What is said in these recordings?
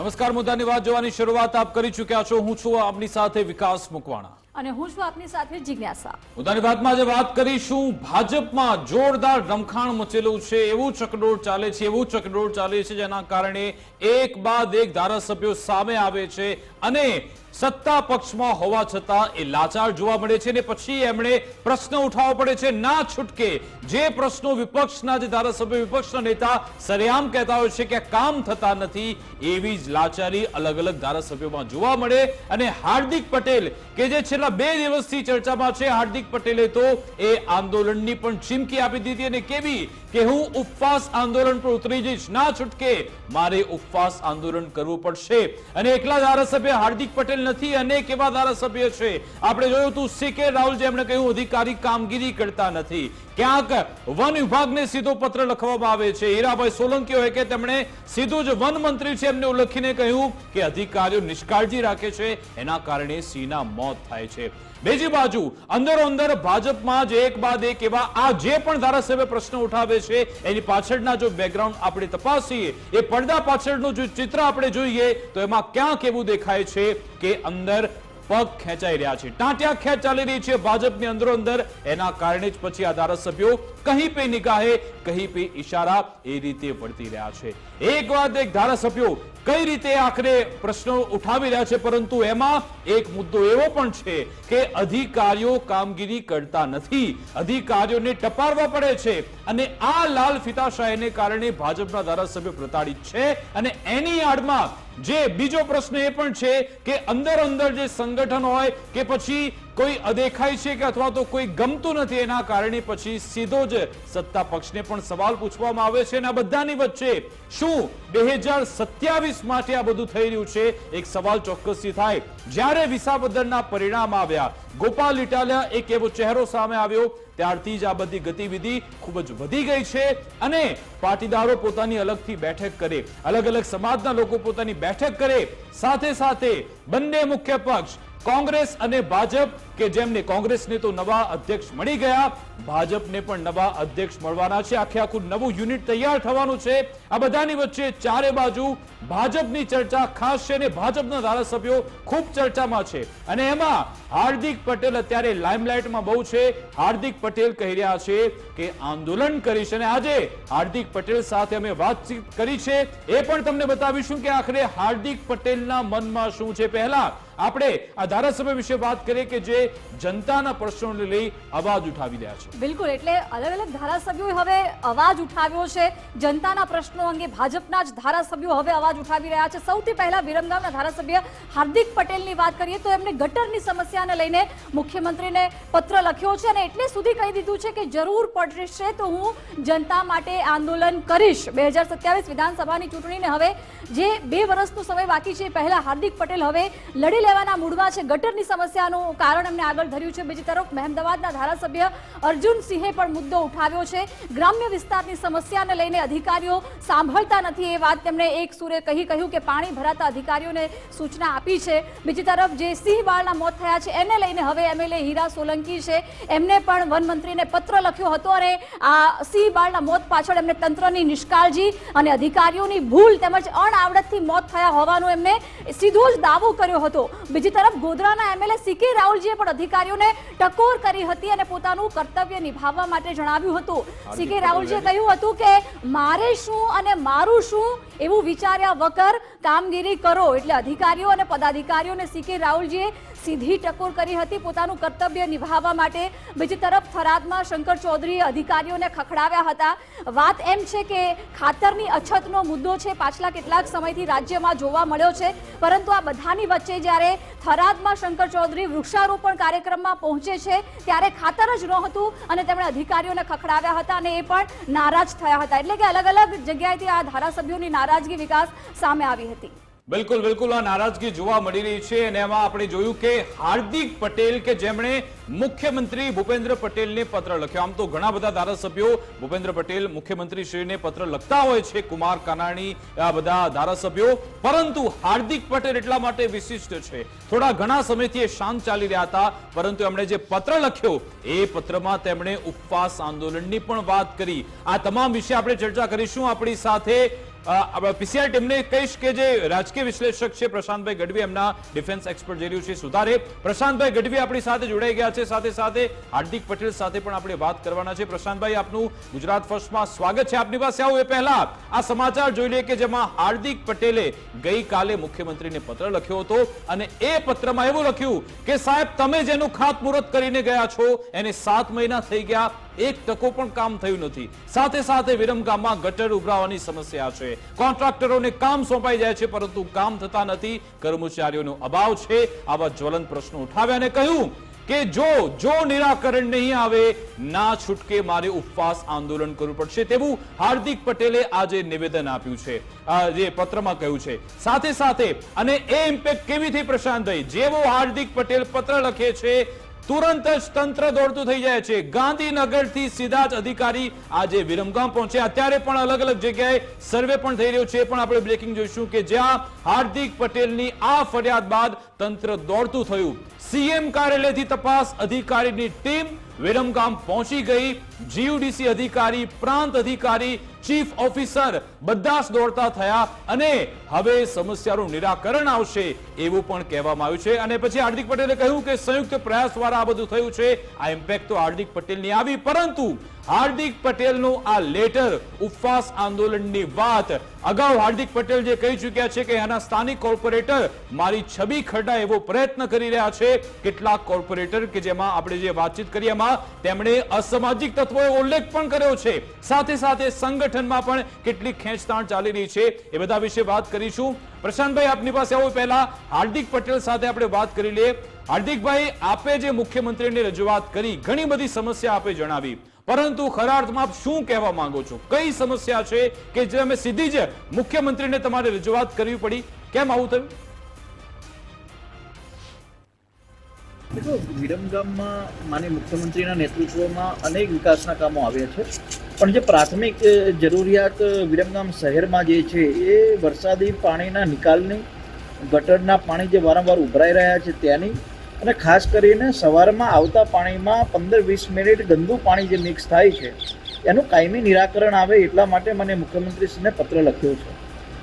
નમસ્કાર, મુદ્દાની વાત જોવાની શરૂઆત આપ કરી ચૂક્યા છો। હું છું આપની સાથે વિકાસ મુકવાણા અને હું છું આપની સાથે જિજ્ઞાસા। મુદ્દાની વાતમાં આજે વાત કરીશું ભાજપમાં જોરદાર રમખાણ મચેલું છે, એવું ચકડોળ ચાલે છે જેના કારણે એક બાદ એક ધારાસભ્યો સામે આવે છે અને સત્તા પક્ષમાં હોવા છતાં એ લાચાર જોવા મળે છે ને પછી એમણે પ્રશ્ન ઉઠાવવો પડે છે, ના છૂટકે જે પ્રશ્નો વિપક્ષના જે ધારાસભ્યો વિપક્ષના નેતા સરેઆમ કહેતા હોય છે કે કામ થતા નથી, એવી જ લાચારી અલગ અલગ ધારાસભ્યોમાં જોવા મળે। અને હાર્દિક પટેલ કે જે છેલ્લા 2 દિવસથી ચર્ચામાં છે, હાર્દિક પટેલે તો એ આંદોલનની પણ ચીમકી આપી દીધી અને કેવી કે હું ઉપવાસ આંદોલન પર ઉતરી જઈશ, ના છૂટકે મારે ઉપવાસ આંદોલન કરવું પડશે। અને એકલા ધારાસભ્ય હાર્દિક પટેલ નથી, અનેક એવા ધારાસભ્ય છે। આપણે જોયું હતું સી.કે. રાહુલ જેમણે કહ્યું અધિકારી કામગીરી કરતા નથી, ક્યાંક વન વિભાગને સીધો પત્ર લખવામાં આવે છે। હીરાભાઈ સોલંકી હોય કે તેમણે સીધું જ વન મંત્રી છે એમને લખીને કહ્યું કે અધિકારીઓ નિષ્કાળજી રાખે છે, એના કારણે સિંહના મોત થાય છે। બીજી બાજુ અંદરો અંદર ભાજપમાં જ એક બાદ એક એવા આ જે પણ ધારાસભ્ય પ્રશ્ન ઉઠાવે છે એની પાછળના જો બેકગ્રાઉન્ડ આપણે તપાસીએ, એ પડદા પાછળનું જો ચિત્ર આપણે જોઈએ તો એમાં ક્યાંક એવું દેખાય છે કે અંદર પગ ખેંચાઈ રહ્યા છે, ટાંટિયા ખેંચ ચાલી રહી છે ભાજપની અંદરો અંદર। એના કારણે જ પછી આ ધારાસભ્યો કહી પે નિગાહે કહી પે ઈશારા એ રીતે વર્તી રહ્યા છે। એક બાદ એક ધારાસભ્યો કઈ રીતે આખરે પ્રશ્નો ઉઠાવી રહ્યા છે, પરંતુ એમાં એક મુદ્દો એવો પણ છે કે અધિકારીઓ કામગીરી કરતા નથી, અધિકારીઓને ટપારવા પડે છે અને આ લાલ ફિતાશાહીને કારણે ભાજપના ધારાસભ્યો પ્રતાડિત છે। અને એની આડમાં જે બીજો પ્રશ્ન એ પણ છે કે અંદર જે સંગઠન હોય કે પછી કોઈ અદેખાય છે કે અથવા તો કોઈ ગમતું નથી, એના કારણે પછી સીધો જ સત્તા પક્ષને પણ સવાલ પૂછવામાં આવે છે। અને આ બધાની વચ્ચે શું 2027 માટે આ બધું થઈ રહ્યું છે, એક સવાલ ચોક્કસથી થાય। જ્યારે વિસાવદરના પરિણામ આવ્યા, ગોપાલ ઇટાલિયા એક એવો ચહેરો સામે આવ્યો, ત્યારથી જ આ બધી ગતિવિધિ ખૂબ જ વધી ગઈ છે અને પાટીદારો પોતાની અલગથી બેઠક કરે, અલગ અલગ સમાજના લોકો પોતાની બેઠક કરે, સાથે સાથે બંને મુખ્ય પક્ષ કોંગ્રેસ અને ભાજપ કે જેમને કોંગ્રેસને તો નવા અધ્યક્ષ મળી ગયા, ભાજપને પણ નવા અધ્યક્ષ મળવાના છે, આખું નવું યુનિટ તૈયાર થવાનું છે। આ બધાની વચ્ચે ચારે બાજુ ભાજપની ચર્ચા ખાસ છે અને ભાજપના ધારાસભ્યો ખૂબ ચર્ચામાં છે અને એમાં હાર્દિક પટેલ અત્યારે લાઇમલાઇટમાં બહુ છે। હાર્દિક પટેલ કહી રહ્યા છે કે આંદોલન કરીશ અને આજે હાર્દિક પટેલ સાથે અમે વાતચીત કરી છે, એ પણ તમને બતાવીશું કે આખરે હાર્દિક પટેલના મનમાં શું છે। પહેલા આપણે આ ધારાસભ્ય વિશે વાત કરીએ કે જે જનતાના પ્રશ્નોને લઈ અવાજ ઉઠાવી રહ્યા છે। બિલકુલ, એટલે અલગ અલગ ધારાસભ્યોએ હવે અવાજ ઉઠાવ્યો છે જનતાના પ્રશ્નો અંગે, ભાજપના જ ધારાસભ્યો હવે અવાજ ઉઠાવી રહ્યા છે। સૌથી પહેલા વિરમગામના ધારાસભ્ય હાર્દિક પટેલની વાત કરીએ તો એમને ગટરની સમસ્યાને લઈને મુખ્યમંત્રીને પત્ર લખ્યો છે અને એટલે સુધી કહી દીધું છે કે જરૂર પડશે તો હું જનતા માટે આંદોલન કરીશ। 2027 વિધાનસભાની ચૂંટણીને હવે જે 2 વર્ષનો સમય બાકી છે, પહેલા હાર્દિક પટેલ હવે લડી લેવાના મૂડમાં છે, ગટરની સમસ્યાનું કારણ એમને આગળ ધર્યું છે। બીજી તરફ મહેમદાવાદના ધારાસભ્ય અર્જુન સિંહે પણ મુદ્દો ઉઠાવ્યો છે, ગ્રામ્ય વિસ્તારની સમસ્યાને લઈને અધિકારીઓ સાંભળતા નથી, એ વાત તેમણે એક સુરે કહ્યું કે પાણી ભરાતા અધિકારીઓને સૂચના આપી છે। બીજી તરફ જે સિંહ બાળના મોત થયા છે એને લઈને હવે એમએલએ હીરા સોલંકી છે, એમને પણ વન મંત્રીને પત્ર લખ્યો હતો અને આ સિંહ બાળના મોત પાછળ એમને તંત્રની નિષ્કાળજી અને અધિકારીઓની ભૂલ તેમજ અણઆવડતથી મોત થયા હોવાનો એમને સીધો જ દાવો કર્યો હતો। બીજી તરફ ગોધરાના એમએલએ સી.કે. રાહુલજીએ પણ અધિકારીઓને ટકોર કરી હતી અને પોતાનું કર્તવ્ય નિભાવવા માટે જણાવ્યું હતું। સી.કે. રાહુલજીએ કહ્યું હતું કે મારે શું અને મારું શું એવું વિચાર્યા વગર કામગીરી કરો, એટલે અધિકારીઓ અને પદાધિકારીઓને સી.કે. રાહુલજીએ સીધી ટકોર કરી હતી પોતાનું કર્તવ્ય નિભાવવા માટે। બીજી તરફ થરાદમાં શંકર ચૌધરીએ અધિકારીઓને ખખડાવ્યા હતા। વાત એમ છે કે ખાતરની અછતનો મુદ્દો છે, પાછલા કેટલાક સમયથી રાજ્યમાં જોવા મળ્યો છે, પરંતુ આ બધાની વચ્ચે જ્યારે થરાદમાં શંકર ચૌધરી વૃક્ષારોપણ કાર્યક્રમમાં પહોંચે છે ત્યારે ખાતર જ નહોતું અને તેમણે અધિકારીઓને ખખડાવ્યા હતા અને એ પણ નારાજ થયા હતા। એટલે કે અલગ અલગ જગ્યાએથી આ ધારાસભ્યોની નારાજગી વિકાસ સામે આવી હતી। બિલકુલ આ નારાજગી જોવા મળી રહી છે અને એમાં આપણે જોયું કે હાર્દિક પટેલ કે જેમણે મુખ્યમંત્રી ભૂપેન્દ્ર પટેલને પત્ર લખ્યો, આમ તો ઘણા બધા ધારાસભ્યો ભૂપેન્દ્ર પટેલ મુખ્યમંત્રી શ્રીને પત્ર લખતા હોય છે, કુમાર કાનાણી આ બધા ધારાસભ્યો, પરંતુ હાર્દિક પટેલ એટલા માટે વિશિષ્ટ છે, થોડા ઘણા સમયથી એ શાંત ચાલી રહ્યા હતા, પરંતુ એમણે જે પત્ર લખ્યો એ પત્રમાં તેમણે ઉપવાસ આંદોલનની પણ વાત કરી। આ તમામ વિશે આપણે ચર્ચા કરીશું। આપણી સાથે પીસીઆર ટીમને કહીશ કે જે રાજકીય વિશ્લેષક છે પ્રશાંતભાઈ ગઢવી, એમના ડિફેન્સ એક્સપર્ટ જઈ રહ્યું છે સુધારે. પ્રશાંતભાઈ ગઢવી આપણી સાથે જોડાઈ ગયા છે, સાથે સાથે હાર્દિક પટેલ સાથે પણ આપણે વાત કરવાના છે. પ્રશાંતભાઈ, આપનું ગુજરાત ફર્સ્ટમાં સ્વાગત છે. આપની પાસે આવું એ પહેલા આ સમાચાર જોઈ લઈએ કે જેમાં હાર્દિક પટેલે ગઈકાલે મુખ્યમંત્રીને પત્ર લખ્યો હતો અને એ પત્રમાં એવું લખ્યું કે સાહેબ, તમે જેનું ખાતમુહૂર્ત કરીને ગયા છો એને 7 મહિના થઈ ગયા, 1 ટકો પણ કામ થયું નથી. સાથે સાથે વિરમગામમાં ગટર ઉભરાવાની સમસ્યા છે, કોન્ટ્રાક્ટરોને કામ સોંપાઈ જાય છે પરંતુ કામ થતા નથી, કર્મચારીઓનો અભાવ છે. આવા જ્વલંત પ્રશ્નો ઉઠાવ્યા અને કહ્યું કે જો નિરાકરણ નહીં આવે, ના છૂટકે મારે ઉપવાસ આંદોલન કરવું પડશે, તેવું હાર્દિક પટેલે આજે નિવેદન આપ્યું છે, જે પત્રમાં કહ્યું છે. સાથે સાથે અને એ ઇમ્પેક્ટ કેવી થઈ પ્રશાંતભાઈ, જેવો હાર્દિક પટેલ પત્ર લખે છે તુરંત જ તંત્ર દોડતું થઈ જાય છે. ગાંધીનગરથી સીધા જ અધિકારી આજે વિરમગામ પહોંચ્યા. અત્યારે પણ અલગ અલગ જગ્યાએ સર્વે પણ થઈ રહ્યો છે, પણ આપણે બ્રેકિંગ જોઈશું કે જ્યાં હાર્દિક પટેલની આ ફરિયાદ બાદ તંત્ર દોડતું થયું. સીએમ કાર્યાલયથી તપાસ અધિકારીની ટીમ વિરમગામ પહોંચી ગઈ. જીયુડીસી અધિકારી, પ્રાંત અધિકારી, ચીફ ઓફિસર બધા જ દોડતા થયા અને હવે સમસ્યાનું નિરાકરણ આવશે એવું પણ કહેવામાં આવ્યું છે. અને પછી હાર્દિક પટેલે કહ્યું કે સંયુક્ત પ્રયાસ દ્વારા આ બધું થયું છે. આ ઇમ્પેક્ટ તો હાર્દિક પટેલની આવી, પરંતુ હાર્દિક પટેલનું આ લેટર, ઉપવાસ આંદોલનની વાત અગાઉ હાર્દિક પટેલ જે કહી ચૂક્યા છે કે આના સ્થાનિક કોર્પોરેટર મારી છબી ખરડાય એવો પ્રયત્ન કરી રહ્યા છે. કેટલાક કોર્પોરેટર કે જેમાં આપણે જે વાતચીત કરી એમાં તેમણે અસામાજિક તત્વોએ ઉલ્લેખ પણ કર્યો છે. સાથે સાથે સંગઠનમાં પણ કેટલીક ખેંચતાણ ચાલી રહી છે. એ બધા વિશે વાત કરીશું. પ્રશાંતભાઈ, આપની પાસે આવું પહેલા હાર્દિક પટેલ સાથે આપણે વાત કરી લઈએ. હાર્દિકભાઈ, આપે જે મુખ્યમંત્રીને રજૂઆત કરી, ઘણી બધી સમસ્યા આપે જણાવી, પરંતુ ખરા અર્થમાં આપ શું કહેવા માંગો છો? કઈ સમસ્યા છે કે જે અમે સીધી જ મુખ્યમંત્રીને તમારે રજૂઆત કરવી પડી? કેમ આવું થયું? देखो, વિરમગામમાં માનનીય મુખ્યમંત્રીના નેતૃત્વમાં અનેક વિકાસના કામો આવ્યા છે, પણ જે પ્રાથમિક જરૂરિયાત વિરમગામ શહેરમાં જે છે એ વરસાદી પાણીના નિકાલની, ગટરના પાણી જે વારંવાર ઉભરાઈ રહ્યા છે ત્યાંની, અને ખાસ કરીને સવારમાં આવતા પાણીમાં 15-20 મિનિટ ગંદુ પાણી જે મિક્સ થાય છે એનું કાયમી નિરાકરણ આવે એટલા માટે મને મુખ્યમંત્રીશ્રીને પત્ર લખ્યો છે.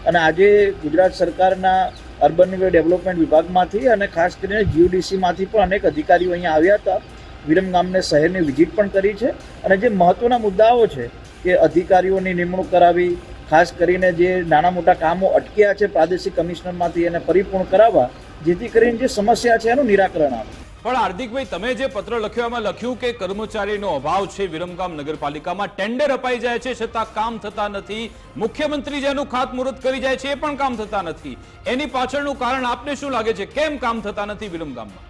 અને આજે ગુજરાત સરકારના અર્બન ડેવલપમેન્ટ વિભાગમાંથી અને ખાસ કરીને જીયુડીસીમાંથી પણ અનેક અધિકારીઓ અહીંયા આવ્યા હતા. વિરમગામને શહેરની વિઝિટ પણ કરી છે અને જે મહત્ત્વના મુદ્દાઓ છે કે અધિકારીઓની નિમણૂક કરાવી, ખાસ કરીને જે નાના મોટા કામો અટક્યા છે પ્રાદેશિક કમિશનરમાંથી એને પરિપૂર્ણ કરાવવા, જેથી કરીને જે સમસ્યા છે એનું નિરાકરણ આવે. પણ હાર્દિકભાઈ, તમે જે પત્ર લખ્યો એમાં લખ્યું કે કર્મચારીનો અભાવ છે વિરમગામ નગરપાલિકામાં, ટેન્ડર અપાઈ જાય છે છતાં કામ થતા નથી, મુખ્યમંત્રી જેનું ખાતમુહૂર્ત કરી જાય છે એ પણ કામ થતા નથી. એની પાછળનું કારણ આપને શું લાગે છે? કેમ કામ થતા નથી વિરમગામમાં?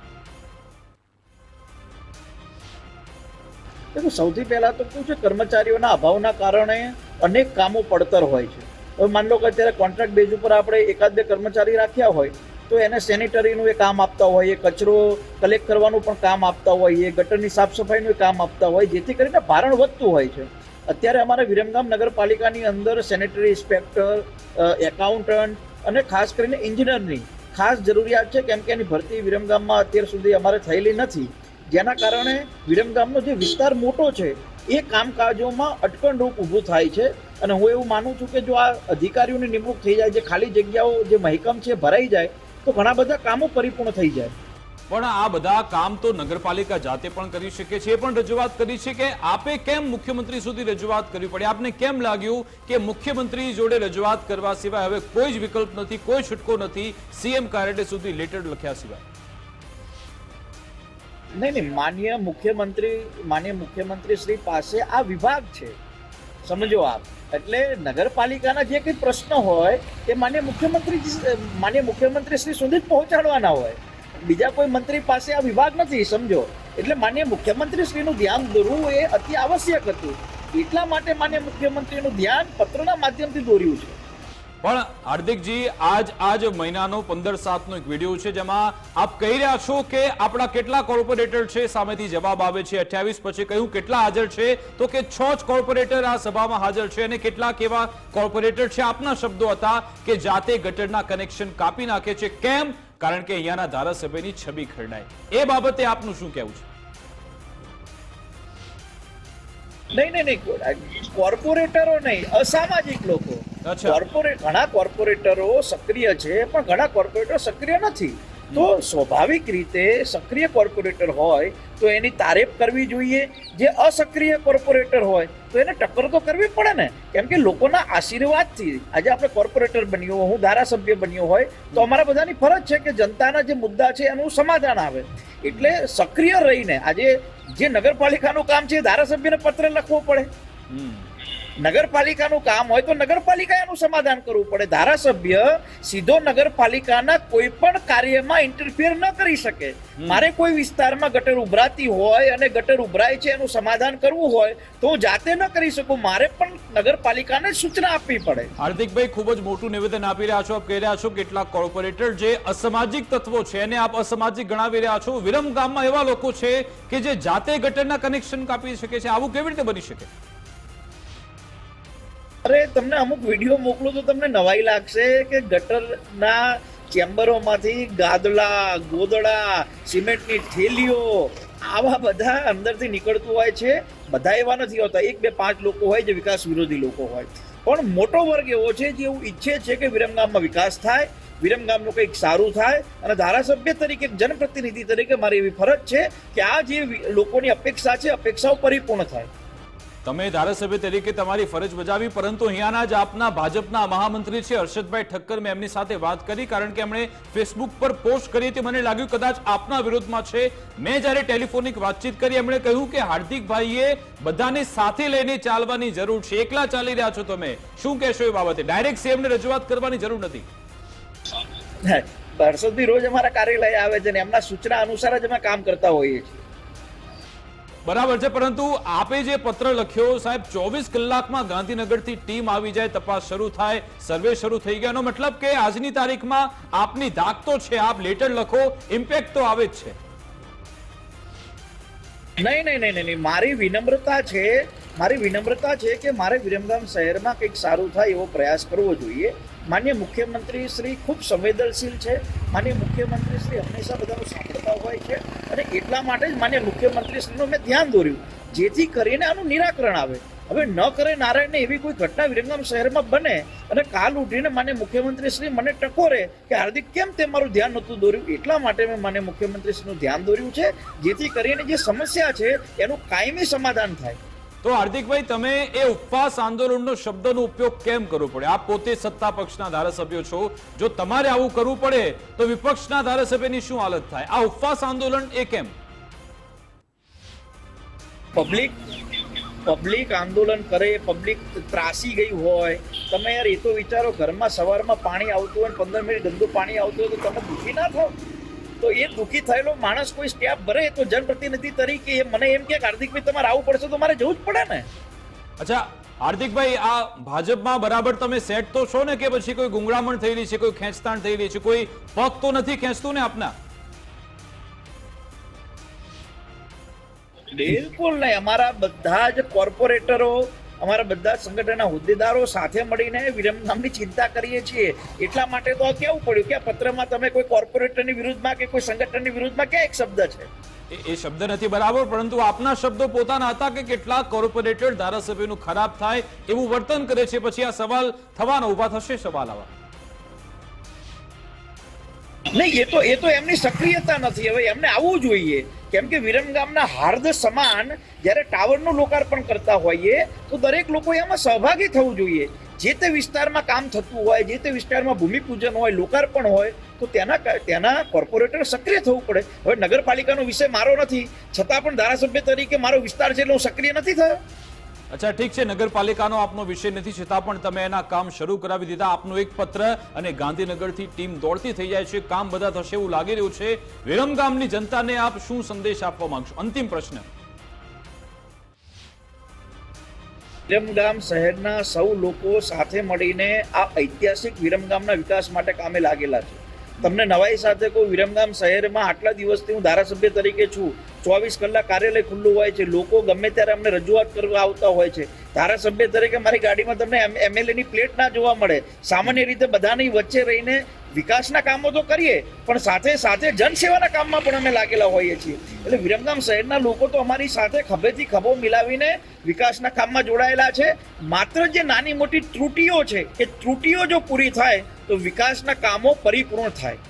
તો સૌથી પહેલા તો શું છે, કર્મચારીઓના અભાવના કારણે અનેક કામો પડતર હોય છે. હવે માન લો કે અત્યારે કોન્ટ્રાક્ટ બેઝ ઉપર આપણે 1-2 કર્મચારી રાખ્યા હોય તો એને સેનિટરીનું એ કામ આપતા હોય, કચરો કલેક્ટ કરવાનું પણ કામ આપતા હોય, ગટરની સાફ સફાઈનું કામ આપતા હોય, જેથી કરીને ભારણ વધતું હોય છે. અત્યારે અમારા વિરમગામ નગરપાલિકાની અંદર સેનિટરી ઇન્સ્પેક્ટર, એકાઉન્ટન્ટ અને ખાસ કરીને એન્જિનિયરની ખાસ જરૂરિયાત છે, કેમ કે એની ભરતી વિરમગામમાં અત્યાર સુધી અમારે થયેલી નથી, જેના કારણે વિરમગામનો જે વિસ્તાર મોટો છે એ કામકાજોમાં અટકણરૂપ ઊભું થાય છે. અને હું એવું માનું છું કે જો આ અધિકારીઓની નિમણૂક થઈ જાય, જે ખાલી જગ્યાઓ જે મહેકમ છે ભરાઈ જાય, તો ઘણા બધા કામો પરિપૂર્ણ થઈ જાય. પણ આ બધા કામ તો નગરપાલિકા જાતે પણ કરી શકે છે. એ પણ રજૂઆત કરી છે કે આપે કેમ મુખ્યમંત્રી સુધી રજૂઆત કરવી પડી? આપને કેમ લાગ્યું કે મુખ્યમંત્રી જોડે રજૂઆત કરવા સિવાય હવે કોઈ જ વિકલ્પ નથી, કોઈ છૂટકો નથી સીએમ કાર્યાલય સુધી લેટર લખ્યા સિવાય? નહીં, માનનીય મુખ્યમંત્રી શ્રી પાસે આ વિભાગ છે, સમજો આપ. એટલે નગરપાલિકાના જે કંઈ પ્રશ્ન હોય એ માનનીય મુખ્યમંત્રી શ્રી સુધી જ પહોંચાડવાના હોય. બીજા કોઈ મંત્રી પાસે આ વિભાગ નથી, સમજો. એટલે માનનીય મુખ્યમંત્રી શ્રીનું ધ્યાન દોરવું એ અતિ આવશ્યક હતું. એટલા માટે માનનીય મુખ્યમંત્રીનું ધ્યાન પત્રના માધ્યમથી દોર્યું છે. પણ હાર્દિકજી, આજ મહિનાનો 15/7નો એક વિડીયો છે જેમાં આપ કહી રહ્યા છો કે આપણા કેટલા કોર્પોરેટર છે, સામેથી જવાબ આવે છે 28 પછી કહ્યું કેટલા હાજર છે, તો કે 6 જ કોર્પોરેટર આ સભામાં હાજર છે અને કેટલાક એવા કોર્પોરેટર છે, આપના શબ્દો હતા, કે જાતે ગટરના કનેક્શન કાપી નાખે છે. કેમ? કારણ કે અહીંયાના ધારાસભ્યની છબી ખરડાય. એ બાબતે આપનું શું કહેવું છે? નહીં, કોર્પોરેટરો નહીં, અસામાજિક લોકો. અચ્છા. ઘણા કોર્પોરેટરો સક્રિય છે પણ ઘણા કોર્પોરેટરો સક્રિય નથી. તો સ્વાભાવિક રીતે સક્રિય કોર્પોરેટર હોય તો એની તારીફ કરવી જોઈએ. જે અસક્રિય કોર્પોરેટર હોય તો એને ટક્કર તો કરવી પડે ને, કેમ કે લોકોના આશીર્વાદથી આજે આપણે કોર્પોરેટર બન્યો, હું ધારાસભ્ય બન્યો હોય તો અમારા બધાની ફરજ છે કે જનતાના જે મુદ્દા છે એનું સમાધાન આવે. એટલે સક્રિય રહીને આજે જે નગરપાલિકાનું કામ છે ધારાસભ્યને પત્ર લખવો પડે. નગરપાલિકાનું કામ હોય તો નગરપાલિકાએ એનું સમાધાન કરવું પડે. ધારાસભ્ય સીધો નગરપાલિકાના કોઈ પણ કાર્યમાં ઇન્ટરફિયર ન કરી શકે. મારે કોઈ વિસ્તારમાં ગટર ઉભરાતી હોય અને ગટર ઉભરાય છે એનું સમાધાન કરવું હોય તો હું જાતે ન કરી શકું, મારે પણ નગરપાલિકાને સૂચના આપવી પડે. હાર્દિકભાઈ, ખૂબ જ મોટું નિવેદન આપી રહ્યા છો. આપ કહી રહ્યા છો કેટલાક કોર્પોરેટર જે અસામાજિક તત્વો છે એને આપ અસામાજિક ગણાવી રહ્યા છો. વિરમગામમાં એવા લોકો છે કે જે જાતે ગટરના કનેક્શન કાપી શકે છે, આવું કેવી રીતે બની શકે? અરે તમને અમુક વિડીયો મોકલું તો તમને નવાઈ લાગશે કે ગટરના ચેમ્બરોમાંથી ગાદલા, ગોદડા, સિમેન્ટની થેલીઓ આવા બધા અંદરથી નીકળતું હોય છે. બધા એવા નથી હોતા, 1, 2, 5 લોકો હોય જે વિકાસ વિરોધી લોકો હોય, પણ મોટો વર્ગ એવો છે જે એવું ઈચ્છે છે કે વિરમગામમાં વિકાસ થાય, વિરમગામનું કંઈક સારું થાય. અને ધારાસભ્ય તરીકે, જનપ્રતિનિધિ તરીકે મારી એવી ફરજ છે કે આ જે લોકોની અપેક્ષા છે અપેક્ષાઓ પરિપૂર્ણ થાય. તમે ધારાસભ્ય તરીકે તમારી ફરજ બજાવી, પરંતુ અહીંયાના જ આપના ભાજપના મહામંત્રી છે હર્ષદભાઈ ઠક્કર, મેં એમની સાથે વાત કરી કારણ કે એમણે ફેસબુક પર પોસ્ટ કરી હતી. મને લાગ્યું કદાચ આપના વિરોધમાં છે. મેં જ્યારે ટેલિફોનિક વાતચીત કરી એમણે કહ્યું કે હાર્દિકભાઈએ બધાને સાથે લઈને ચાલવાની જરૂર છે, એકલા ચાલી રહ્યા છો તમે. શું કહેશો એ બાબતે? ડાયરેક્ટ સીએમને રજૂઆત કરવાની જરૂર નથી. હર્ષદભાઈ રોજ અમારા કાર્યાલય આવે છે ને એમના સૂચના અનુસાર જ અમે કામ કરતા હોઈએ છીએ. બરાબર છે, પરંતુ આપે જે પત્ર લખ્યો સાહેબ, 24 કલાકમાં ગાંધીનગરથી ટીમ આવી જાય, તપાસ શરૂ થાય, સર્વે શરૂ થઈ ગયાનો મતલબ કે આજની તારીખમાં આપની ધાક તો છે, આપ લેટર લખો, ઇમ્પેક્ટ તો આવે જ છે. નહીં, મારી વિનમ્રતા છે કે મારે વિરમગામ શહેરમાં કંઈક સારું થાય એવો પ્રયાસ કરવો જોઈએ. માનનીય મુખ્યમંત્રી શ્રી ખૂબ સંવેદનશીલ છે. માનનીય મુખ્યમંત્રી શ્રી હંમેશા બધાનું સાંભળતા હોય છે અને એટલા માટે જ માનનીય મુખ્યમંત્રી શ્રીનું મેં ધ્યાન દોર્યું જેથી કરીને આનું નિરાકરણ આવે. હવે ન કરે નારાયણને એવી કોઈ ઘટના વિરમગામ શહેરમાં બને અને કાલ ઉઠીને માનનીય મુખ્યમંત્રી શ્રી મને ટકોરે કે હાર્દિક કેમ તે મારું ધ્યાન નહોતું દોર્યું, એટલા માટે મેં માનનીય મુખ્યમંત્રી શ્રીનું ધ્યાન દોર્યું છે જેથી કરીને જે સમસ્યા છે એનું કાયમી સમાધાન થાય. તો હાર્દિકભાઈ, તમે એ ઉપવાસ આંદોલનનો શબ્દનો ઉપયોગ કેમ કરવો પડે? આપ પોતે સત્તા પક્ષના ધારાસભ્યો છો, જો તમારે આવું કરવું પડે તો વિપક્ષના ધારાસભ્યની શું હાલત થાય? આ ઉપવાસ આંદોલન એ કેમ? પબ્લિક આંદોલન કરે, પબ્લિક ત્રાસી ગઈ હોય. તમે યાર એ તો વિચારો, ઘરમાં સવારમાં પાણી આવતું હોય 15 મિનિટ ગંદુ પાણી આવતું હોય તો તમે દુઃખી ના થાવ? તો એ દુઃખી થયેલો માણસ કોઈ સ્ટેપ ભરે તો જનપ્રતિનિધિ તરીકે મને એમ કે હાર્દિકભાઈ તમારે આવું પડશે તો મારે જવું જ પડે ને. અચ્છા હાર્દિકભાઈ, આ ભાજપમાં બરાબર તમે સેટ તો છો ને, કે પછી કોઈ ગુંગળામણ થઈ રહી છે, કોઈ ખેંચતાણ થઈ રહી છે, કોઈ પગ તો નથી ખેંચતું ને આપના? બિલકુલ નહીં. અમારા બધા જ કોર્પોરેટરો, અમારા બધા સંગઠનના હોદ્દેદારો સાથે મળીને વિરમગામની ચિંતા કરીએ છીએ. એટલા માટે તો કેવું પડ્યું કે આ પત્રમાં તમે કોઈ કોર્પોરેટરની વિરુદ્ધમાં કે કોઈ સંગઠનની વિરુદ્ધમાં ક્યાં એક શબ્દ છે? એ શબ્દ નથી બરાબર, પરંતુ આપના શબ્દો પોતાના હતા કે કેટલાક કોર્પોરેટર ધારાસભ્યનું ખરાબ થાય એવું વર્તન કરે છે. પછી આ સવાલ થવાનો, ઉભા થશે સવાલ આવા. નહીં, એ તો એમની સક્રિયતા નથી. હવે એમને આવવું જોઈએ, કેમ કે વિરમગામના હાર્દ સમાન જ્યારે ટાવરનું લોકાર્પણ કરતા હોઈએ તો દરેક લોકો એમાં સહભાગી થવું જોઈએ. જે તે વિસ્તારમાં કામ થતું હોય, જે તે વિસ્તારમાં ભૂમિપૂજન હોય, લોકાર્પણ હોય તો તેના કોર્પોરેટર સક્રિય થવું પડે. હવે નગરપાલિકાનો વિષય મારો નથી, છતાં પણ ધારાસભ્ય તરીકે મારો વિસ્તાર છે એટલે હું સક્રિય નથી થયો. અચ્છા ઠીક છે, નગરપાલિકાનો આપનો વિષય નથી, છતાં પણ તમે એના કામ શરૂ કરાવી દીધા. આપનો એક પત્ર અને ગાંધીનગરથી ટીમ દોડતી થઈ જાય છે, કામ બધા થશે એવું લાગી રહ્યું છે. વિરમગામની જનતાને આપ શું સંદેશ આપવા માંગશો? અંતિમ પ્રશ્ન. વિરમગામ શહેરના સૌ લોકો સાથે મળીને આ ઐતિહાસિક વિરમગામના વિકાસ માટે કામે લાગેલા છે. તમને નવાઈ સાથે કોઈ વિરમગામ શહેરમાં આટલા દિવસથી હું ધારાસભ્ય તરીકે છું, 24 કલાક કાર્યાલય ખુલ્લું હોય છે, લોકો ગમે ત્યારે અમને રજૂઆત કરવા આવતા હોય છે. ધારાસભ્ય તરીકે મારી ગાડીમાં તમને MLA ની પ્લેટ ના જોવા મળે. સામાન્ય રીતે બધાની વચ્ચે રહીને વિકાસના કામો તો કરીએ પણ સાથે સાથે જનસેવાના કામમાં પણ અમે લાગેલા હોઈએ છીએ. એટલે વિરમગામ શહેરના લોકો તો અમારી સાથે ખભેથી ખભો મિલાવીને વિકાસના કામમાં જોડાયેલા છે. માત્ર જે નાની મોટી ત્રુટીઓ છે એ ત્રુટીઓ જો પૂરી થાય તો વિકાસના કામો પરિપૂર્ણ થાય.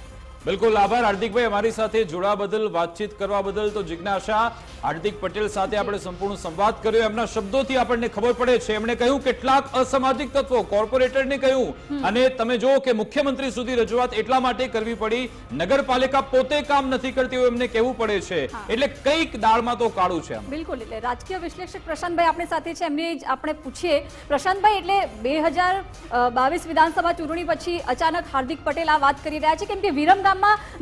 બિલકુલ આભાર હાર્દિકભાઈ, અમારી સાથે જોડાવા બદલ, વાતચીત કરવા બદલ. તો જિજ્ઞાસા, હાર્દિક પટેલ સાથે આપણે સંપૂર્ણ સંવાદ કર્યો. એમના શબ્દોથી આપણને ખબર પડે છે. એમણે કહ્યું કેટલાક અસામાજિક તત્વો, કોર્પોરેટરને કહ્યું, અને તમે જો કે મુખ્યમંત્રી સુધી રજૂઆત એટલા માટે કરવી પડી, નગરપાલિકા પોતે કામ નથી કરતી એવું એમને કહેવું પડે છે. એટલે કંઈક દાળમાં તો કાળું છે. બિલકુલ. એટલે રાજકીય વિશ્લેષક પ્રશાંતભાઈ આપણી સાથે છે, એમને આપણે પૂછીએ. પ્રશાંતભાઈ, એટલે 2022 વિધાનસભા ચૂંટણી પછી અચાનક હાર્દિક પટેલ આ વાત કરી રહ્યા છે, કેમ કે વિરમગામમાં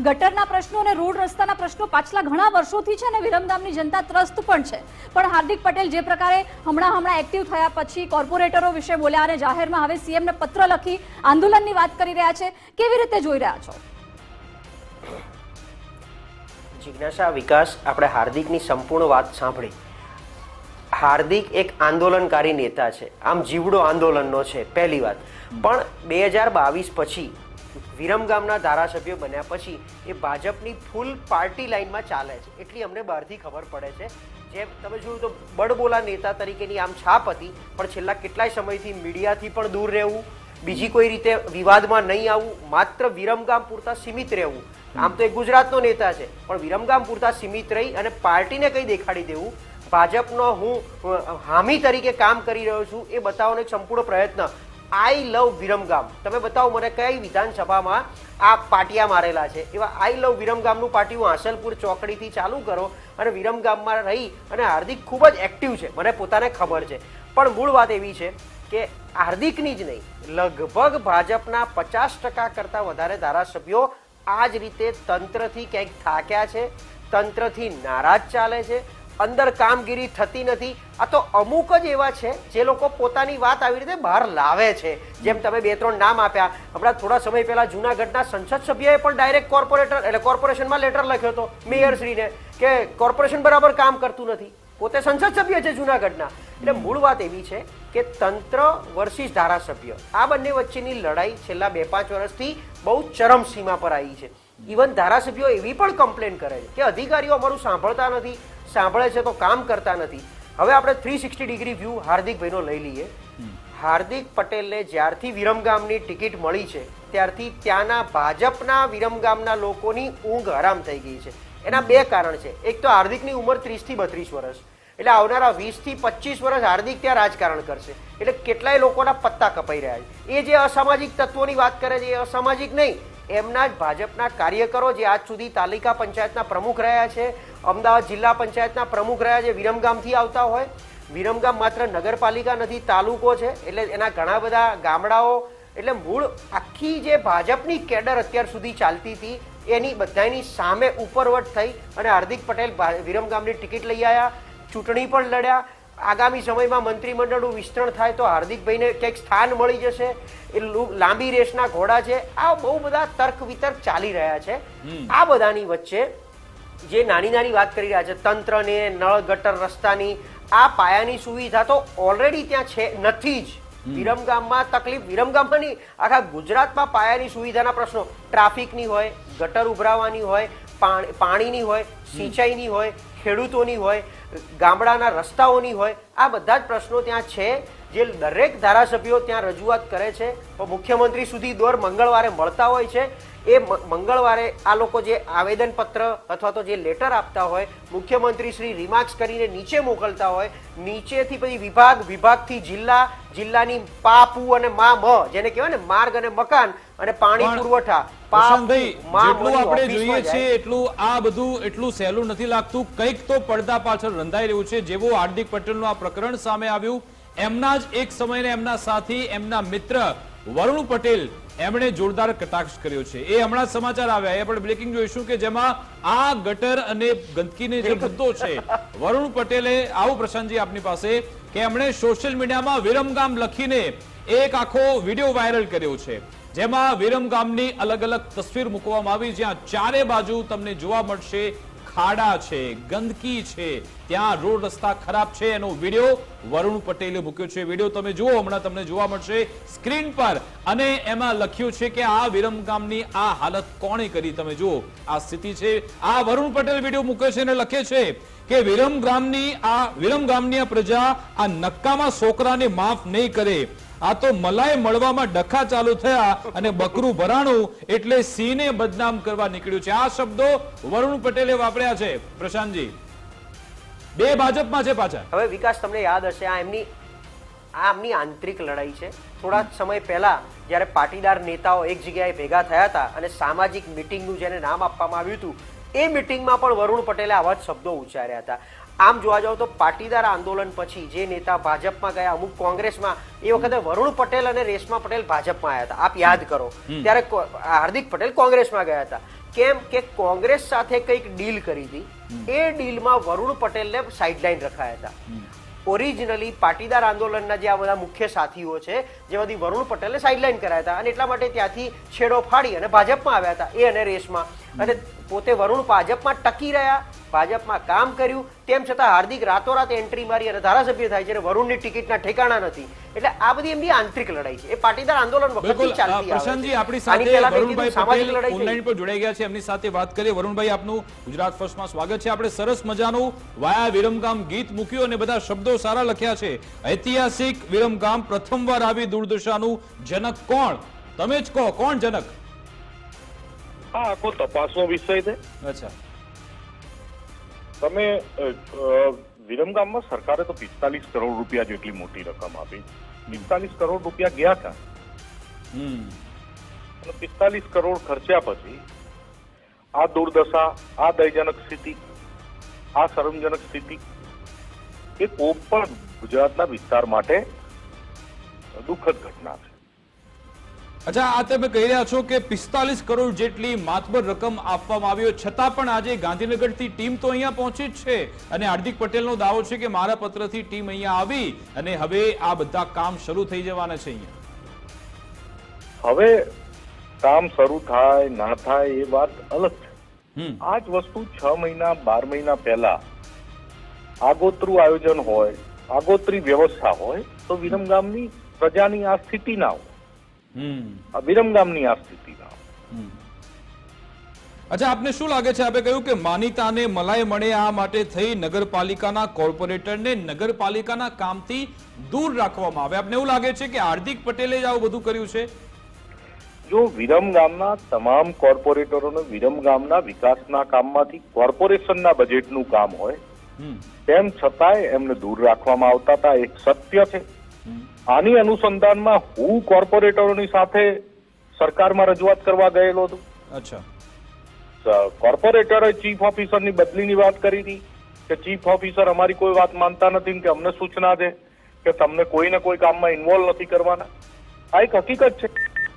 ગટરના પ્રશ્નો અને રોડ રસ્તાના પ્રશ્નો પાછલા ઘણા વર્ષોથી છે અને વિરમગામની જનતા ત્રસ્ત પણ છે. પણ હાર્દિક પટેલ જે પ્રકારે હમણાં એક્ટિવ થયા પછી કોર્પોરેટરો વિશે બોલ્યા અને જાહેરમાં હવે સીએમને પત્ર લખી આંદોલનની વાત કરી રહ્યા છે, કેવી રીતે જોઈ રહ્યા છો? જિજ્ઞાસા, વિકાસ, આપણે હાર્દિકની સંપૂર્ણ વાત સાંભળી. હાર્દિક એક આંદોલનકારી નેતા છે, આમ જીવડો આંદોલનનો છે, પહેલી વાત. પણ 2022 પછી વિરમગામના ધારાસભ્ય બન્યા પછી એ ભાજપની ફૂલ પાર્ટી લાઇનમાં ચાલે છે, એટલી અમને બહારથી ખબર પડે છે. જેમ તમે જોયું તો બડબોલા નેતા તરીકેની આમ છાપ હતી, પણ છેલ્લા કેટલાય સમયથી મીડિયાથી પણ દૂર રહેવું, બીજી કોઈ રીતે વિવાદમાં નહીં આવવું, માત્ર વિરમગામ પૂરતા સીમિત રહેવું. આમ તો એક ગુજરાતનો નેતા છે, પણ વિરમગામ પૂરતા સીમિત રહી અને પાર્ટીને કંઈ દેખાડી દેવું, ભાજપનો હું હામી તરીકે કામ કરી રહ્યો છું એ બતાવવાનો એક સંપૂર્ણ પ્રયત્ન. આઈ લવ વિરમગામ, તમે બતાવો મને કઈ વિધાનસભામાં આ પાટિયા મારેલા છે. એવા આઈ લવ વિરમગામનું પાટિયું આંસલપુર ચોકડીથી ચાલુ કરો અને વિરમગામમાં રહી અને હાર્દિક ખૂબ જ એક્ટિવ છે, મને પોતાને ખબર છે. પણ મૂળ વાત એવી છે કે હાર્દિકની જ નહીં, લગભગ ભાજપના 50% કરતાં વધારે ધારાસભ્યો આ જ રીતે તંત્રથી ક્યાંક થાક્યા છે, તંત્રથી નારાજ ચાલે છે, અંદર કામગીરી થતી નથી. આ તો અમુક જ એવા છે જે લોકો પોતાની વાત આવી રીતે બહાર લાવે છે. જેમ તમે 2-3 નામ આપ્યા, હમણાં થોડા સમય પહેલા જૂનાગઢના સંસદ સભ્યએ પણ ડાયરેક્ટ કોર્પોરેશનમાં લેટર લખ્યો હતો મેયરશ્રીને કે કોર્પોરેશન બરાબર કામ કરતું નથી. પોતે સંસદ સભ્ય છે જૂનાગઢના. એટલે મૂળ વાત એવી છે કે તંત્ર વર્સિસ ધારાસભ્ય, આ બંને વચ્ચેની લડાઈ છેલ્લા 2-5 વર્ષથી બહુ ચરમસીમા પર આવી છે. ઇવન ધારાસભ્યો એવી પણ કમ્પ્લેન કરે છે કે અધિકારીઓ અમારું સાંભળતા નથી, સાંભળે છે તો કામ કરતા નથી. હવે આપણે 360 ડિગ્રી વ્યૂ હાર્દિકભાઈનો લઈ લઈએ. હાર્દિક પટેલને જ્યારથી વિરમગામની ટિકિટ મળી છે ત્યારથી ત્યાંના ભાજપના વિરમગામના લોકોની ઊંઘ હરામ થઈ ગઈ છે. એના 2 કારણ છે. એક તો હાર્દિકની ઉંમર 30 થી 32 વર્ષ, એટલે આવનારા 20 થી 25 વર્ષ હાર્દિક ત્યાં રાજકારણ કરશે. એટલે કેટલાય લોકોના પત્તા કપાઈ રહ્યા છે. એ જે અસામાજિક તત્વોની વાત કરે છે એ અસામાજિક નહીં, એમના જ ભાજપના કાર્યકરો જે આજ સુધી તાલુકા પંચાયતના પ્રમુખ રહ્યા છે, અમદાવાદ જિલ્લા પંચાયતના પ્રમુખ રહ્યા છે, વિરમગામથી આવતા હોય. વિરમગામ માત્ર નગરપાલિકા નથી, તાલુકો છે, એટલે એના ઘણા બધા ગામડાઓ. એટલે મૂળ આખી જે ભાજપની કેડર અત્યાર સુધી ચાલતી હતી એની બધાની સામે ઉપરવટ થઈ અને હાર્દિક પટેલ વિરમગામની ટિકિટ લઈ આવ્યા, ચૂંટણી પણ લડ્યા. આગામી સમયમાં મંત્રીમંડળનું વિસ્તરણ થાય તો હાર્દિકભાઈને ક્યાંક સ્થાન મળી જશે. એ લાંબી રેસના ઘોડા છે. આ બહુ બધા તર્ક વિતર્ક ચાલી રહ્યા છે. આ બધાની વચ્ચે જે નાની વાત કરી રહ્યા છે, તંત્રને, નળ ગટર રસ્તાની, આ પાયાની સુવિધા તો ઓલરેડી ત્યાં છે, નથી જ. વિરમગામમાં તકલીફ, વિરમગામમાં નહીં આખા ગુજરાતમાં પાયાની સુવિધાના પ્રશ્નો, ટ્રાફિકની હોય, ગટર ઉભરાવાની હોય, પાણીની હોય, સિંચાઈની હોય, ખેડૂતોની હોય, ગામડાના રસ્તાઓની હોય, આ બધા જ પ્રશ્નો ત્યાં છે જે દરેક ધારાસભ્યો ત્યાં રજૂઆત કરે છે. મુખ્યમંત્રી સુધી દર મંગળવારે મળતા હોય છે. એ મંગળવારે આ લોકો જે આવેદનપત્ર અથવા તો જે લેટર આપતા હોય, મુખ્યમંત્રી શ્રી રિમાર્ક્સ કરીને નીચે મોકલતા હોય, નીચેથી પછી વિભાગથી જિલ્લાની પાપુ અને જેને કહેવાય ને માર્ગ અને મકાન અને પાણી પુરવઠા, જેટલું આપણે જોઈએ છીએ એટલું આ બધું એટલું સહેલું નથી લાગતું. કંઈક તો પડદા પાછળ રંધાઈ રહ્યું છે. જેવું હાર્દિક પટેલનું આ પ્રકરણ સામે આવ્યું, એમના જ એક સમયને એમના સાથી, એમના મિત્ર વરુણ પટેલ, એમણે જોરદાર કટાક્ષ કર્યો છે. એ હમણાં સમાચાર આવ્યા, એ આપણે બ્રેકિંગ જોઈશું કે જેમાં આ ગટર અને ગંદકીની જે મુદ્દો છે, વરુણ પટેલે આવું પ્રશાંતજી આપની પાસે કે એમણે સોશિયલ મીડિયામાં વિરમગામ લખીને એક આખો વિડીયો વાયરલ કર્યો છે, જેમાં વિરમગામની અલગ અલગ તસવીર મૂકવામાં આવી, જ્યાં ચારે બાજુ તમને જોવા મળશે ખાડા છે, ગંદકી છે, ત્યાં રોડ રસ્તા ખરાબ છે, એનો વિડીયો વરુણ પટેલે મૂક્યો છે. વિડીયો તમે જુઓ, હમણાં તમને જોવા મળશે સ્ક્રીન પર. અને એમાં લખ્યું છે કે આ વિરમગામની આ હાલત કોણે કરી. તમે જુઓ, આ સ્થિતિ છે. આ વરુણ પટેલ વિડીયો મૂક્યો છે અને લખે છે કે વિરમગામની આ પ્રજા આ નક્કામાં છોકરાને માફ નહીં કરે. આ તો મલાઈ મળવામાં ડખા ચાલુ થયા અને બકરું ભરાણું એટલે સિંહને બદનામ કરવા નીકળ્યું છે. આ શબ્દો વરુણ પટેલે વાપર્યા છે. પ્રશાંતજી, બે ભાજપમાં છે પાછા. હવે વિકાસ, તમને યાદ હશે, આમની આંતરિક લડાઈ છે. થોડા સમય પહેલા જ્યારે પાટીદાર નેતાઓ એક જગ્યાએ ભેગા થયા હતા અને સામાજિક મિટિંગનું જેને નામ આપવામાં આવ્યું હતું, એ મિટિંગમાં પણ વરુણ પટેલે આવા જ શબ્દો ઉચ્ચાર્યા હતા. આમ જોવા જાવ તો પાટીદાર આંદોલન પછી જે નેતા ભાજપમાં ગયા, અમુક કોંગ્રેસમાં, એ વખતે વરુણ પટેલ અને રેશમા પટેલ ભાજપમાં આવ્યા હતા. આપ યાદ કરો, ત્યારે હાર્દિક પટેલ કોંગ્રેસમાં ગયા હતા. કેમ કે કોંગ્રેસ સાથે કંઈક ડીલ કરી હતી, એ ડીલમાં વરુણ પટેલને સાઇડલાઇન રખાયા હતા. ઓરિજિનલી પાટીદાર આંદોલનના જે આ બધા મુખ્ય સાથીઓ છે, જેમાંથી વરુણ પટેલને સાઇડલાઇન કરાયા હતા અને એટલા માટે ત્યાંથી છેડો ફાડી અને ભાજપમાં આવ્યા હતા, એ અને રેશમા. અને પોતે વરુણ ભાજપમાં ટકી રહ્યા, ભાજપમાં કામ કર્યું, તેમ છતાં હાર્દિક રાતોરાત એન્ટ્રી મારી અને ધારાસભ્ય થાય છે અને વરુણની ટિકિટના ઠેકાણા નથી. એટલે આ બધી એમની આંતરિક લડાઈ છે. એ પાટીદાર આંદોલન વખતથી ચાલતી પ્રશાંતજી, આવે આપણી છે. સાથે વરુણભાઈ પટેલ ઓનલાઈન પર જોડાઈ ગયા છે, એમની સાથે વાત કરીએ. વરુણભાઈ, આપનું ગુજરાત ફર્સ્ટમાં સ્વાગત છે. આપણે સરસ મજાનું વાયા વિરમગામ ગીત મૂક્યું અને બધા શબ્દો સારા લખ્યા છે. ઐતિહાસિક વિરમગામ, પ્રથમવાર આવી દુર્દશાનું જનક કોણ? તમે જ કહો, કોણ જનક? હા, આખો તપાસનો વિષય છે. અચ્છા, તમે વિરમગામમાં સરકારે તો 45 કરોડ રૂપિયા જેટલી મોટી રકમ આપી. 45 કરોડ રૂપિયા ગયા હતા અને 45 કરોડ ખર્ચ્યા પછી આ દુર્દશા, આ દયજનક સ્થિતિ, આ શરમજનક સ્થિતિ એ કોઈ પણ ગુજરાતના વિસ્તાર માટે દુઃખદ ઘટના છે. અચ્છા, આ તમે કહી રહ્યા છો કે 45 કરોડ જેટલી માતબર રકમ આપવામાં આવ્યો, છતાં પણ આજે ગાંધીનગરથી ટીમ તો અહીંયા પહોંચી જ છે અને હાર્દિક પટેલનો દાવો છે કે મારા પત્રથી ટીમ અહીંયા આવી અને હવે આ બધા કામ શરૂ થઈ જવાના છે. અહીંયા હવે કામ શરૂ થાય ના થાય એ વાત અલગ છે. આ જ વસ્તુ 6 મહિના 12 મહિના પહેલા આગોતરું આયોજન હોય, આગોતરી વ્યવસ્થા હોય તો વિરમગામની પ્રજાની આ સ્થિતિ ના હોય. વિરમગામની આ સ્થિતિ ના હોય. અચ્છા, આપને શું લાગે છે? આપે કહ્યું કે માનીતાને મલાઈ મળે, આ માટે થઈ નગરપાલિકાના કોર્પોરેટરને નગરપાલિકાના કામથી દૂર રાખવામાં આવે. આપને એવું લાગે છે કે હાર્દિક પટેલે જ આવું બધું કર્યું છે? જો વિરમગામના તમામ કોર્પોરેટરોને વિરમગામના વિકાસના કામમાંથી કોર્પોરેશનના બજેટનું કામ હોય, તેમ છતાંય એમને દૂર રાખવામાં આવતા હતા, એક સત્ય છે. આની અનુસંધાનમાં હું કોર્પોરેટરોની સાથે સરકારમાં રજૂઆત કરવા ગયેલો હતો. અચ્છા, કોર્પોરેટરે ચીફ ઓફિસરની બદલીની વાત કરી હતી કે ચીફ ઓફિસર અમારી કોઈ વાત માનતા નથી કે અમને સૂચના છે કે તમને કોઈ ને કોઈ કામમાં ઇન્વોલ્વ નથી કરવાના. આ એક હકીકત છે.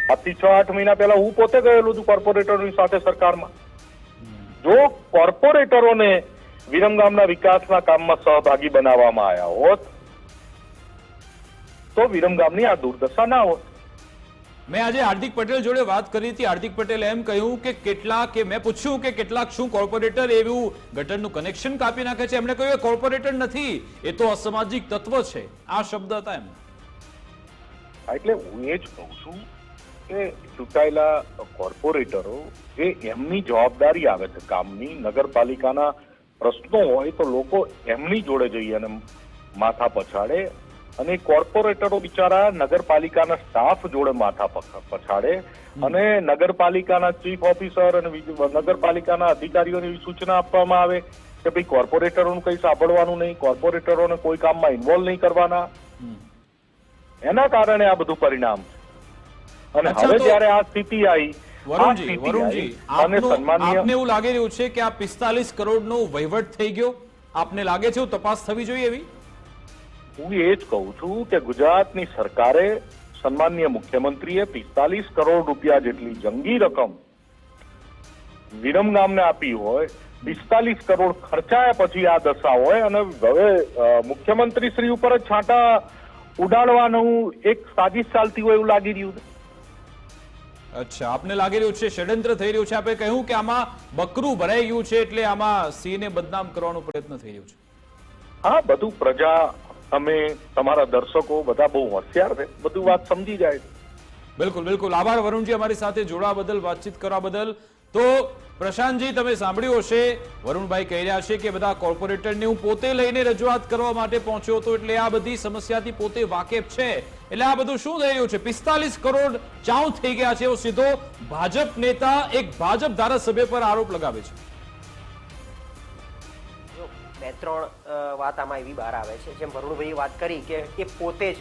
આજથી 6-8 મહિના પહેલા હું પોતે ગયેલો છું કોર્પોરેટરોની સાથે સરકારમાં. જો કોર્પોરેટરોને વિરમગામના વિકાસના કામમાં સહભાગી બનાવવામાં આવ્યા હોત તો વિરમગામની આ દુર્દશા ના હોત. મેં આજે હાર્દિક પટેલ જોડે વાત કરી હતી. હાર્દિક પટેલે એમ કહ્યું કે મેં પૂછ્યું કે કેટલાક શું કોર્પોરેટર એવું ગટરનું કનેક્શન કાપી નાખે છે? એમણે કહ્યું એ કોર્પોરેટર નથી, એ તો અસામાજિક તત્વ છે. આ શબ્દ હતા એમના. એટલે હું એ જ કહું છું કે ચૂંટાયેલા કોર્પોરેટરો જે એમની જવાબદારી આવે છે કામની, નગરપાલિકાના પ્રશ્નો હોય તો લોકો એમની જોડે જઈએ અને માથા પછાડે અને કોર્પોરેટરો બિચારા નગરપાલિકાના સ્ટાફ જોડે માથા પછાડે અને નગરપાલિકાના ચીફ ઓફિસર અને નગરપાલિકાના અધિકારીઓને એવી સૂચના આપવામાં આવે કે ભાઈ કોર્પોરેટરોનું કંઈ સાંભળવાનું નહીં, કોર્પોરેટરોને કોઈ કામમાં ઇન્વોલ્વ નહીં કરવાના. એના કારણે આ બધું પરિણામ છે. અને હવે જયારે આ સ્થિતિ આવી, વરુણજી, આપને એવું લાગી રહ્યું છે કે આ 45 કરોડનો વહીવટ થઈ ગયો? આપને લાગે છે તપાસ થવી જોઈએ એવી? હું એ જ કહું છું કે ગુજરાતની સરકારે, સન્માનીય મુખ્યમંત્રીએ 45 કરોડ રૂપિયા જેટલી જંગી રકમ વિરમગામને આપી હોય, 45 કરોડ ખર્ચાયા પછી આ દશા હોય અને હવે મુખ્યમંત્રી શ્રી ઉપર જ છાંટા ઉડાડવાનું એક સાજિશ ચાલતી હોય એવું લાગી રહ્યું છે. અચ્છા, આપને લાગી રહ્યું છે ષડયંત્ર થઈ રહ્યું છે? આપે કહ્યું કે આમાં બકરું ભરાઈ ગયું છે એટલે આમાં સિંહને બદનામ કરવાનો પ્રયત્ન થઈ રહ્યો છે. હા, બધું પ્રજા, તમે, તમારા દર્શકો બધા બહુ હોશિયાર છે, બધું વાત સમજી જાય છે. બિલકુલ બિલકુલ, આભાર વરુણજી અમારી સાથે જોડાવા બદલ, વાતચીત કરવા બદલ. તો પ્રશાંતજી, તમે સાંભળ્યું હશે, વરુણભાઈ કહી રહ્યા છે કે બધા કોર્પોરેટરને હું પોતે લઈને રજૂઆત કરવા માટે પહોંચ્યો હતો, એટલે આ બધી સમસ્યાથી પોતે વાકેફ છે. એટલે આ બધું શું થઈ રહ્યું છે? 45 કરોડ ચાઉ થઈ ગયા છે એવો સીધો ભાજપ નેતા એક ભાજપ ધારાસભ્ય પર આરોપ લગાવે છે. બે ત્રણ વાત આમાં એવી બહાર આવે છે, જેમ વરુણભાઈએ વાત કરી કે એ પોતે જ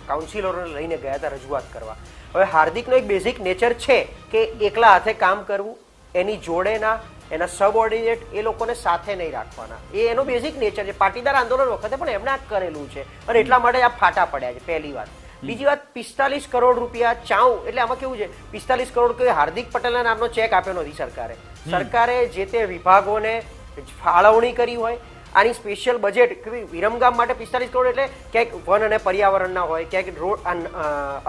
કાઉન્સિલરોને લઈને ગયા હતા રજૂઆત કરવા. હવે હાર્દિકનો એક બેઝિક નેચર છે કે એકલા હાથે કામ કરવું, એની જોડેના એના સબઓર્ડિનેટ એ લોકોને સાથે નહીં રાખવાના, એ એનો બેઝિક નેચર છે. પાટીદાર આંદોલન વખતે પણ એમણે આ કરેલું છે અને એટલા માટે આ ફાટા પડ્યા છે, પહેલી વાત. બીજી વાત, 45 કરોડ રૂપિયા ચાઉ, એટલે આમાં કેવું છે, 45 કરોડ કોઈ હાર્દિક પટેલના નામનો ચેક આપ્યો નથી સરકારે. સરકારે જે તે વિભાગોને ફાળવણી કરી હોય. આની સ્પેશિયલ બજેટ વિરમગામ માટે 45 કરોડ એટલે ક્યાંક વન અને પર્યાવરણના હોય, ક્યાંક રોડ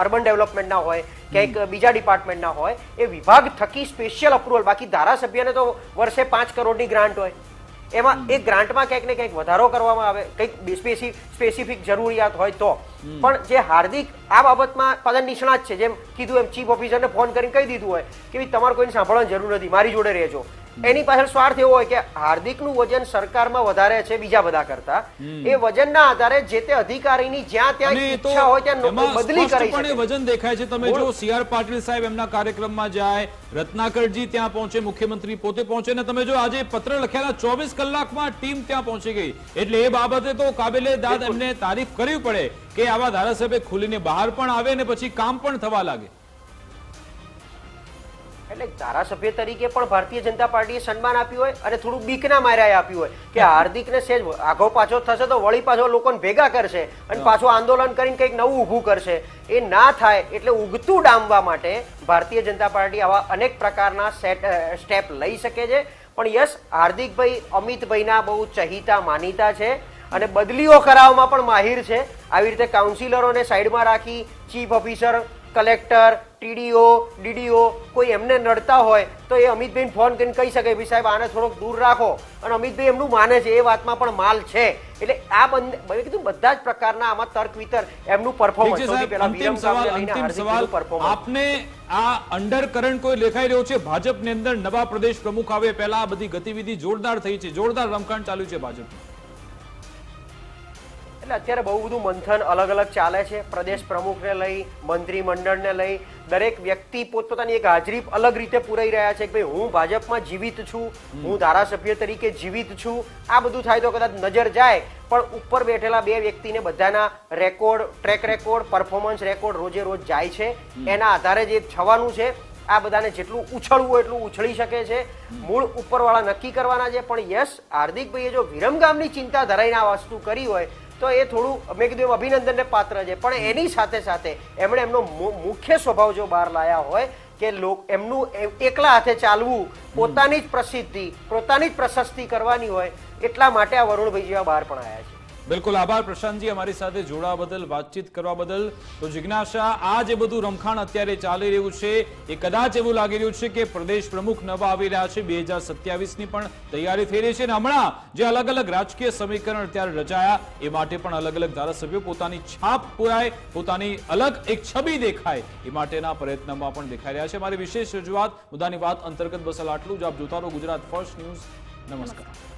અર્બન ડેવલપમેન્ટના હોય, ક્યાંક બીજા ડિપાર્ટમેન્ટના હોય, એ વિભાગ થકી સ્પેશિયલ અપ્રુવલ. બાકી ધારાસભ્યને તો વર્ષે 5 કરોડની ગ્રાન્ટ હોય, એમાં એ ગ્રાન્ટમાં ક્યાંક ને ક્યાંક વધારો કરવામાં આવે, કંઈક સ્પેસિફિક જરૂરિયાત હોય તો. પણ જે હાર્દિક આ બાબતમાં પદન નિષ્ણાત છે, જેમ કીધું એમ ચીફ ઓફિસરને ફોન કરીને કહી દીધું હોય કે તમારે કોઈને સાંભળવાની જરૂર નથી, મારી જોડે રહેજો. એની પાછળ સ્વાર્થ એવો હોય કે હાર્દિકનું વજન સરકારમાં વધારે છે બીજા બધા કરતા, એ વજનના આધારે જે તે અધિકારીની જ્યાં ત્યાં ઈચ્છા હોય ત્યાં બદલી કરી શકે. વજન દેખાય છે. તમે જો CR પાટીલ સાહેબ એમના કાર્યક્રમમાં જાય, રત્નાકરજી ત્યાં પહોંચે, મુખ્યમંત્રી પોતે પહોંચે, ને તમે જો આજે પત્ર લખ્યાના 24 કલાકમાં ટીમ ત્યાં પહોંચી ગઈ. એટલે એ બાબતે તો કાબિલે દાદ એમને તારીફ કરવી પડે કે આવા ધારાસભ્ય ખુલીને બહાર પણ આવે ને પછી કામ પણ થવા લાગે. એટલે ધારાસભ્ય તરીકે પણ ભારતીય જનતા પાર્ટીએ સન્માન આપ્યું હોય અને થોડું બીકના માર્યા આપ્યું હોય કે હાર્દિકને સેજ આગો પાછો થશે તો વળી પાછો લોકોને ભેગા કરશે અને પાછું આંદોલન કરીને કંઈક નવું ઊભું કરશે. એ ના થાય એટલે ઉગતું ડામવા માટે ભારતીય જનતા પાર્ટી આવા અનેક પ્રકારના સ્ટેપ લઈ શકે છે. પણ યસ, હાર્દિકભાઈ અમિતભાઈના બહુ ચહિતા માનીતા છે અને બદલીઓ કરાવવામાં પણ માહિર છે. આવી રીતે કાઉન્સિલરોને સાઈડમાં રાખી chief officer, collector, TDO, DDO કોઈ એમને નડતા હોય તો એ અમિતભાઈને ફોન કરીને કહી શકે ભાઈ સાહેબ આને થોડોક દૂર રાખો, અને અમિતભાઈ એમનું માને છે, એ વાતમાં પણ માલ છે. એટલે આ કીધું બધા જ પ્રકારના આમાં તર્ક વિતર એમનું પરફોર્મન્સ. અંતિમ સવાલ, આપને આ અંડર કરંટ કોઈ દેખાઈ રહ્યો છે ભાજપની અંદર? નવા પ્રદેશ પ્રમુખ આવે પહેલા આ બધી ગતિવિધિ જોરદાર થઈ છે, જોરદાર રમખાણ ચાલ્યું છે ભાજપનું. એટલે અત્યારે બહુ બધું મંથન અલગ અલગ ચાલે છે. પ્રદેશ પ્રમુખને લઈ, મંત્રીમંડળને લઈ દરેક વ્યક્તિ પોતપોતાની એક હાજરી અલગ રીતે પુરાઈ રહ્યા છે કે ભાઈ હું ભાજપમાં જીવિત છું, હું ધારાસભ્ય તરીકે જીવિત છું. આ બધું થાય તો કદાચ નજર જાય, પણ ઉપર બેઠેલા બે વ્યક્તિને બધાના record, track record, performance record રોજે રોજ જાય છે. એના આધારે જે થવાનું છે આ બધાને જેટલું ઉછળવું હોય એટલું ઉછળી શકે છે. મૂળ ઉપરવાળા નક્કી કરવાના છે. પણ યસ, હાર્દિકભાઈએ જો વિરમગામની ચિંતા ધરાઈને આ વસ્તુ કરી હોય તો એ થોડું મેં કીધું અભિનંદનને પાત્ર છે. પણ એની સાથે સાથે એમણે એમનો મુખ્ય સ્વભાવ જો બહાર લાયા હોય કે એમનું એકલા હાથે ચાલવું, પોતાની જ પ્રસિદ્ધિ, પોતાની જ પ્રશસ્તિ કરવાની હોય, એટલા માટે આ વરુણભાઈ જેવા બહાર પણ આવ્યા છે. બિલકુલ, આભાર પ્રશાંતજી અમારી સાથે જોડાવા બદલ, વાતચીત કરવા બદલ. તો જિજ્ઞાસા, આ જે બધું રમખાણ અત્યારે ચાલી રહ્યું છે એ કદાચ એવું લાગી રહ્યું છે કે પ્રદેશ પ્રમુખ નવા આવી રહ્યા છે, 2027ની પણ તૈયારી થઈ રહી છે. અને હમણાં જે અલગ અલગ રાજકીય સમીકરણ અત્યારે રચાયા એ માટે પણ અલગ અલગ ધારાસભ્યો પોતાની છાપ પુરાય, પોતાની અલગ એક છબી દેખાય એ માટેના પ્રયત્નમાં પણ દેખાઈ રહ્યા છે. મારી વિશેષ રજૂઆત મુદ્દાની વાત અંતર્ગત બસ આટલું જ. આપ જોતા રહો ગુજરાત ફર્સ્ટ ન્યૂઝ. નમસ્કાર.